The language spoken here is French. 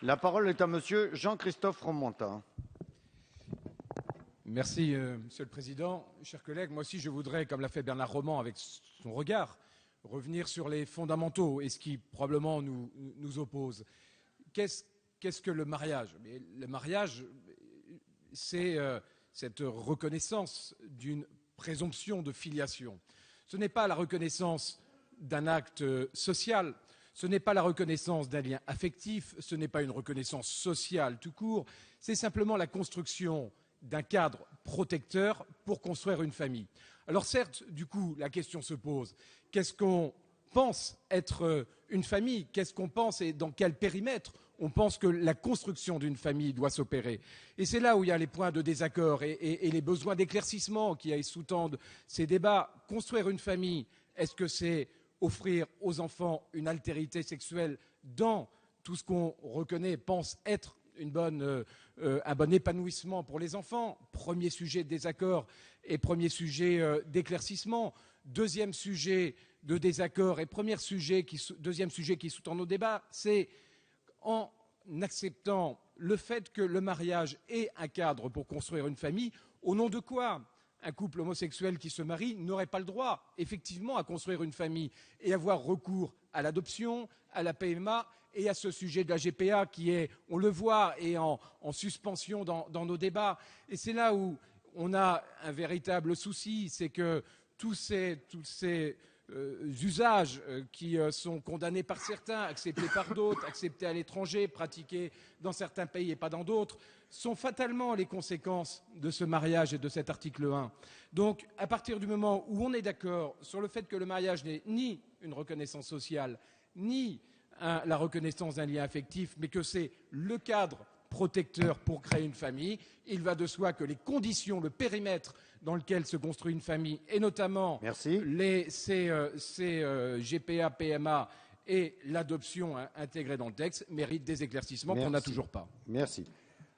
La parole est à monsieur Jean-Christophe Fromentin. Merci, Monsieur le Président. Chers collègues, moi aussi je voudrais, comme l'a fait Bernard Roman avec son regard, revenir sur les fondamentaux et ce qui probablement nous oppose. Qu'est-ce que le mariage? Le mariage, c'est cette reconnaissance d'une présomption de filiation. Ce n'est pas la reconnaissance d'un acte social, ce n'est pas la reconnaissance d'un lien affectif, ce n'est pas une reconnaissance sociale tout court, c'est simplement la construction d'un cadre protecteur pour construire une famille. Alors certes, du coup, la question se pose, qu'est-ce qu'on pense être une famille? Qu'est-ce qu'on pense et dans quel périmètre on pense que la construction d'une famille doit s'opérer? Et c'est là où il y a les points de désaccord et les besoins d'éclaircissement qui sous-tendent ces débats. Construire une famille, est-ce que c'est offrir aux enfants une altérité sexuelle dans tout ce qu'on reconnaît et pense être un bon épanouissement pour les enfants? Premier sujet de désaccord et premier sujet d'éclaircissement. Deuxième sujet de désaccord et deuxième sujet qui sous-tend nos débats, c'est en acceptant le fait que le mariage est un cadre pour construire une famille, au nom de quoi un couple homosexuel qui se marie n'aurait pas le droit, effectivement, à construire une famille et avoir recours à l'adoption, à la PMA et à ce sujet de la GPA qui est, on le voit, est en suspension dans nos débats. Et c'est là où on a un véritable souci, c'est que tous ces usages qui sont condamnés par certains, acceptés par d'autres, acceptés à l'étranger, pratiqués dans certains pays et pas dans d'autres, sont fatalement les conséquences de ce mariage et de cet article 1. Donc, à partir du moment où on est d'accord sur le fait que le mariage n'est ni une reconnaissance sociale, ni la reconnaissance d'un lien affectif, mais que c'est le cadre protecteur pour créer une famille, il va de soi que les conditions, le périmètre dans lequel se construit une famille, et notamment ces GPA, PMA et l'adoption intégrée dans le texte, méritent des éclaircissements qu'on n'a toujours pas. Merci.